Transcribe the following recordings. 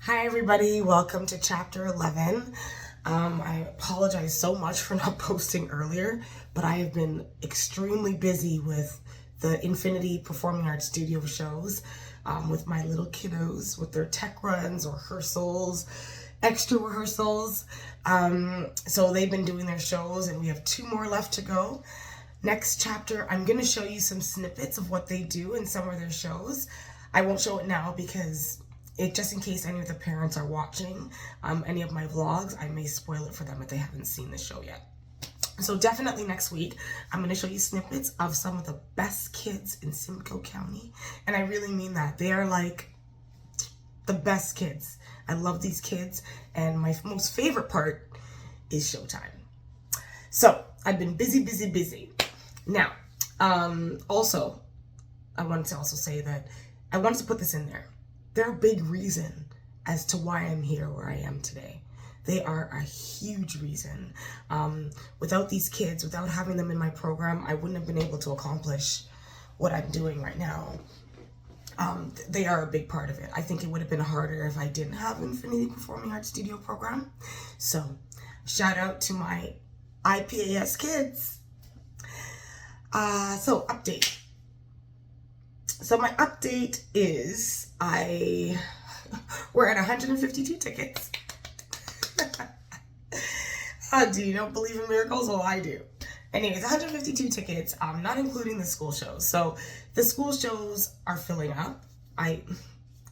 Hi everybody, welcome to chapter 11. I apologize so much for not posting earlier, but I have been extremely busy with the Infinity Performing Arts Studio shows with my little kiddos, with their tech runs, rehearsals, extra rehearsals. So they've been doing their shows and we have 2 more left to go. Next chapter, I'm going to show you some snippets of what they do in some of their shows. I won't show it now because just in case any of the parents are watching any of my vlogs, I may spoil it for them if they haven't seen the show yet. So definitely next week, I'm going to show you snippets of some of the best kids in Simcoe County. And I really mean that. They are like the best kids. I love these kids. And my most favorite part is showtime. So I've been busy. Now, also, I wanted to also say that I wanted to put this in there. They're a big reason as to why I'm here where I am today. They are a huge reason. Without these kids, without having them in my program, I wouldn't have been able to accomplish what I'm doing right now. They are a big part of it. I think it would have been harder if I didn't have Infinity Performing Arts Studio program. So, shout out to my IPAS kids. So, update. So my update is we're at 152 tickets. Do you don't believe in miracles? Well, I do. Anyways, 152 tickets, not including the school shows. So the school shows are filling up.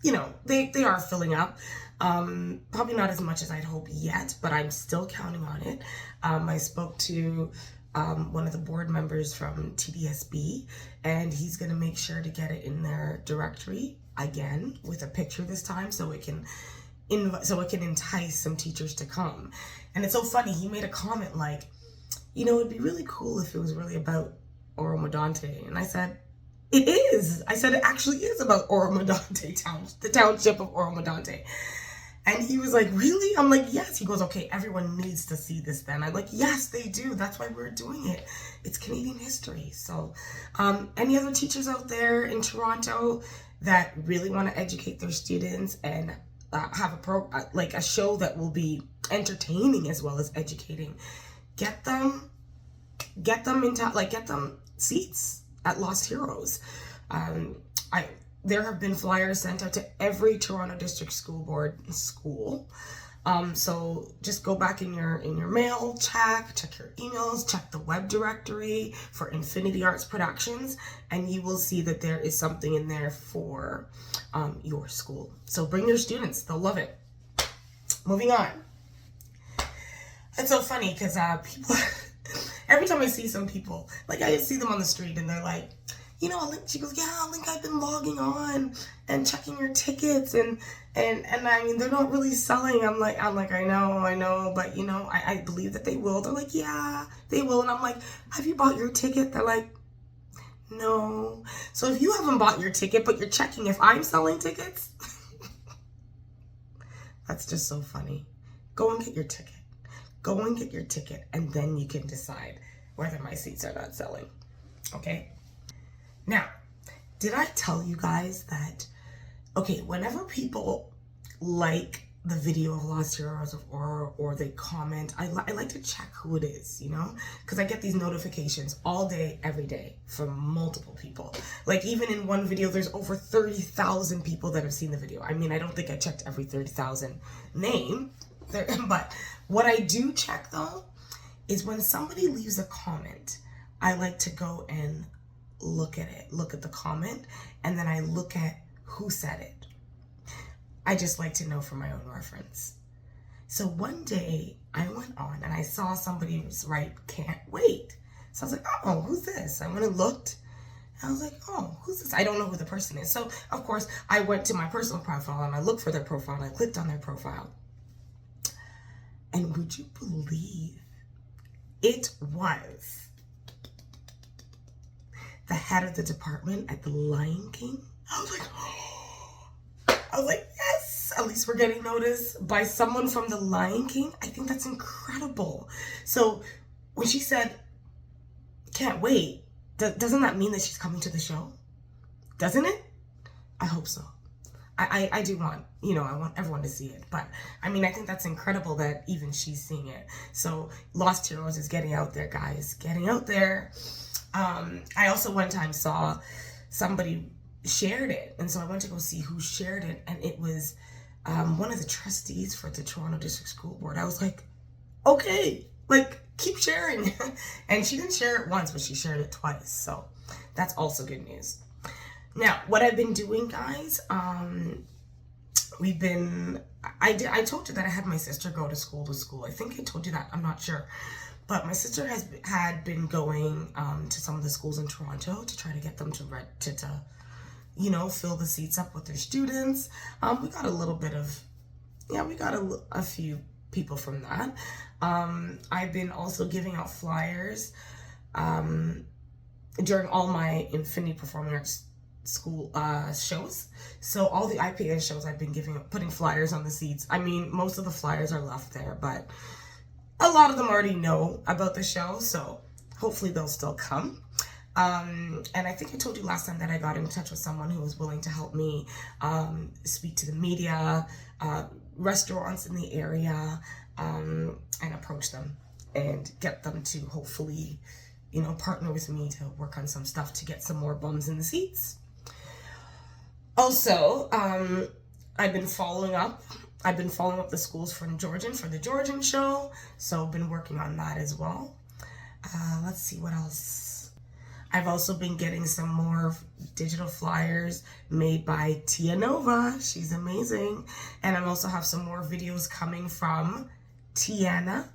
They are filling up. Probably not as much as I'd hope yet, but I'm still counting on it. I spoke to one of the board members from TDSB, and he's going to make sure to get it in their directory again with a picture this time so it can entice some teachers to come. And it's so funny, he made a comment like, it'd be really cool if it was really about Oro-Medonte. And I said, it is. I said, it actually is about Oro-Medonte, the township of Oro-Medonte. And he was like, really? I'm like, yes. He goes, okay, everyone needs to see this then. I'm like, yes, they do. That's why we're doing it. It's Canadian history. So any other teachers out there in Toronto that really want to educate their students and have a show that will be entertaining as well as educating, get them seats at Lost Heroes. There have been flyers sent out to every Toronto District School Board school. So just go back in your mail, check your emails, check the web directory for Infinity Arts Productions, and you will see that there is something in there for your school. So bring your students, they'll love it. Moving on. It's so funny because people, every time I see some people, like I see them on the street and they're like, she goes, yeah, Alinka, I've been logging on and checking your tickets and I mean, they're not really selling. I'm like, I know, but I believe that they will. They're like, yeah, they will. And I'm like, have you bought your ticket? They're like, no. So if you haven't bought your ticket, but you're checking if I'm selling tickets, that's just so funny. Go and get your ticket. Go and get your ticket, and then you can decide whether my seats are not selling. Okay? Now, did I tell you guys that, whenever people like the video of Lost Heroes or they comment, I like to check who it is, because I get these notifications all day, every day from multiple people. Like even in one video, there's over 30,000 people that have seen the video. I mean, I don't think I checked every 30,000 name, but what I do check though is when somebody leaves a comment, I like to go and look at the comment, and then I look at who said it. I just like to know for my own reference. So one day I went on and I saw somebody was right, can't wait. So I was like, oh, who's this? I went and looked. And I was like, oh, who's this? I don't know who the person is. So of course I went to my personal profile and I looked for their profile and I clicked on their profile. And would you believe it was the head of the department at the Lion King? I was like, yes, at least we're getting noticed by someone from the Lion King. I think that's incredible. So when she said, can't wait, doesn't that mean that she's coming to the show? Doesn't it? I hope so. I do want, I want everyone to see it. But I mean, I think that's incredible that even she's seeing it. So Lost Heroes is getting out there, guys, getting out there. I also one time saw somebody shared it, and so I went to go see who shared it, and it was one of the trustees for the Toronto District School Board. I was like, okay, like, keep sharing. And she didn't share it once, but she shared it twice, so that's also good news. Now, what I've been doing, guys, I told you that I had my sister go to school. I think I told you that, I'm not sure. But my sister had been going to some of the schools in Toronto to try to get them to fill the seats up with their students. We got a little bit of, we got a few people from that. I've been also giving out flyers during all my Infinity Performing Arts school shows. So all the IPA shows I've been putting flyers on the seats. I mean, most of the flyers are left there, but a lot of them already know about the show, so hopefully they'll still come. And I think I told you last time that I got in touch with someone who was willing to help me speak to the media, restaurants in the area, and approach them and get them to hopefully, partner with me to work on some stuff to get some more bums in the seats. Also, I've been following up the schools for the Georgian show, so I've been working on that as well. Let's see what else. I've also been getting some more digital flyers made by Angelova. She's amazing. And I also have some more videos coming from Tiana,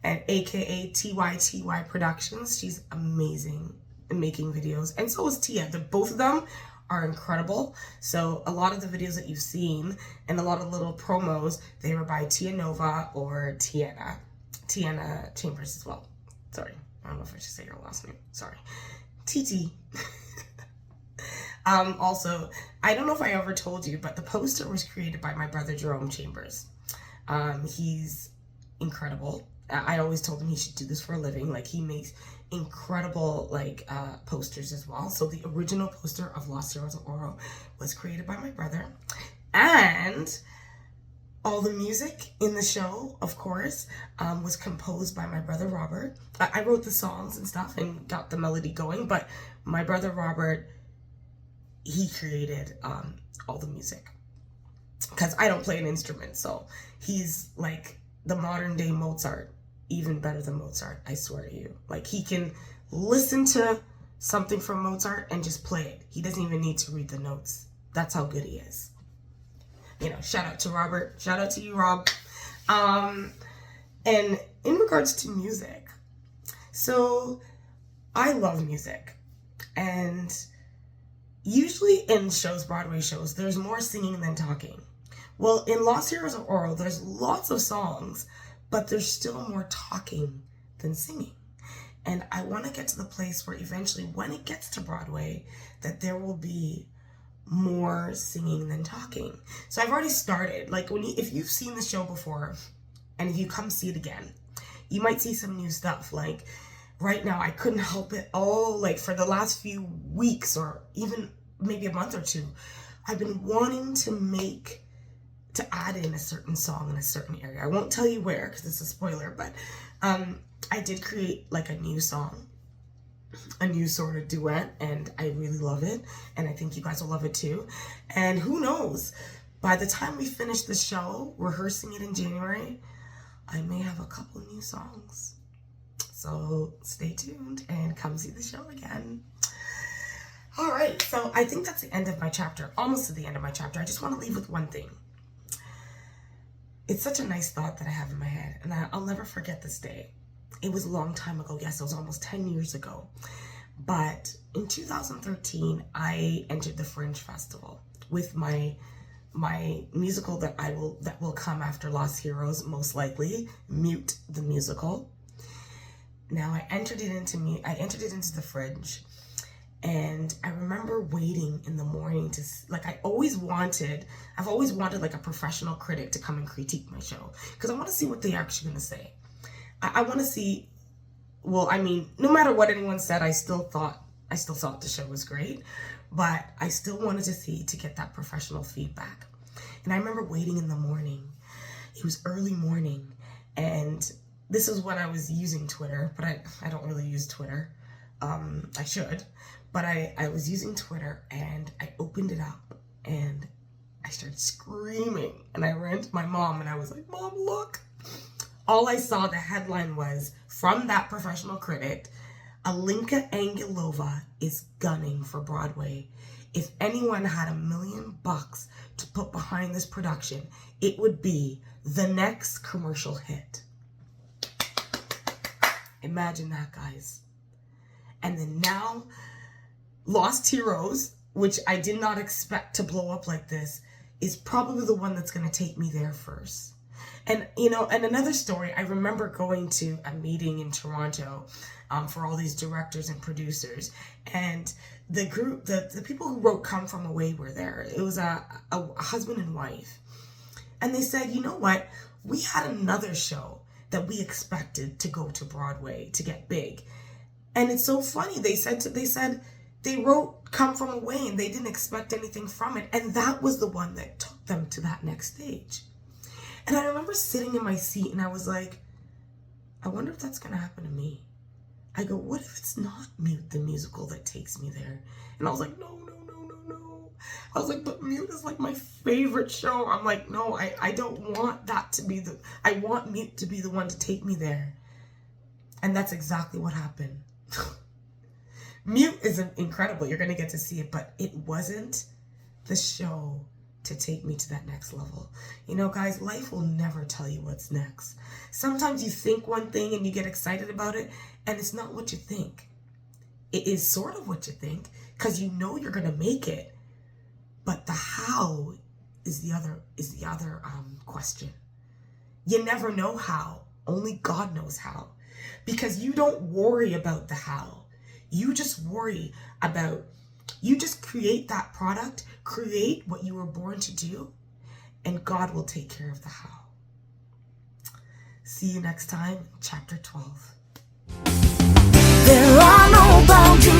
and aka TYTY Productions. She's amazing at making videos. And so is Tia. Both of them are incredible. So a lot of the videos that you've seen and a lot of little promos, they were by Angelova or Tiana Chambers as well. Sorry, I don't know if I should say your last name. Sorry. TT. Also, I don't know if I ever told you, but the poster was created by my brother Jerome Chambers. He's incredible. I always told him he should do this for a living. Like, he makes incredible posters as well. So the original poster of Lost Heroes of Oro was created by my brother, and all the music in the show, of course, was composed by my brother Robert. I wrote the songs and stuff and got the melody going, but my brother Robert, he created all the music, because I don't play an instrument. So he's like the modern day Mozart, even better than Mozart, I swear to you. Like, he can listen to something from Mozart and just play it. He doesn't even need to read the notes. That's how good he is. Shout out to Robert. Shout out to you, Rob. And in regards to music, so I love music. And usually in shows, Broadway shows, there's more singing than talking. Well, in Lost Heroes of Oro, there's lots of songs, but there's still more talking than singing. And I want to get to the place where eventually, when it gets to Broadway, that there will be more singing than talking. So I've already started. Like, if you've seen the show before, and if you come see it again, you might see some new stuff. Like, right now, I couldn't help it. For the last few weeks, or even maybe a month or two, I've been wanting to add in a certain song in a certain area. I won't tell you where, because it's a spoiler, but I did create like a new song, a new sort of duet, and I really love it, and I think you guys will love it too. And who knows, by the time we finish the show, rehearsing it in January, I may have a couple new songs. So stay tuned and come see the show again. All right, so I think that's the end of my chapter, almost to the end of my chapter. I just want to leave with one thing. It's such a nice thought that I have in my head, and I'll never forget this day. It was a long time ago. Yes, it was almost 10 years ago. But in 2013, I entered the Fringe Festival with my musical that will come after Lost Heroes, most likely, Mute the Musical. Now I entered it into the Fringe. And I remember waiting in the morning to, I've always wanted like a professional critic to come and critique my show, because I want to see what they're actually going to say. I want to see, no matter what anyone said, I still thought the show was great, but I still wanted to get that professional feedback. And I remember waiting in the morning. It was early morning, and this is when I was using Twitter, but I don't really use Twitter. I should, but I was using Twitter, and I opened it up, and I started screaming, and I ran to my mom, and I was like, Mom, look. All I saw, the headline was, from that professional critic, Alinka Angelova is gunning for Broadway. If anyone had $1 million to put behind this production, it would be the next commercial hit. Imagine that, guys. And then now, Lost Heroes, which I did not expect to blow up like this, is probably the one that's going to take me there first. And, and another story, I remember going to a meeting in Toronto for all these directors and producers. And the group, the people who wrote Come From Away were there. It was a husband and wife. And they said, you know what? We had another show that we expected to go to Broadway to get big. And it's so funny. They said they wrote Come From Away and they didn't expect anything from it. And that was the one that took them to that next stage. And I remember sitting in my seat and I was like, I wonder if that's going to happen to me. I go, what if it's not Mute the musical that takes me there? And I was like, no. I was like, but Mute is like my favorite show. I'm like, no, I don't want that to be I want Mute to be the one to take me there. And that's exactly what happened. Mute is incredible. You're going to get to see it, but it wasn't the show to take me to that next level. Guys, life will never tell you what's next. Sometimes you think one thing and you get excited about it, and it's not what you think. It is sort of what you think, because you know you're going to make it. But the how is the other question. You never know how. Only God knows how. Because you don't worry about the how. You just worry about, you just create that product, create what you were born to do, and God will take care of the how. See you next time, chapter 12. There are no boundaries.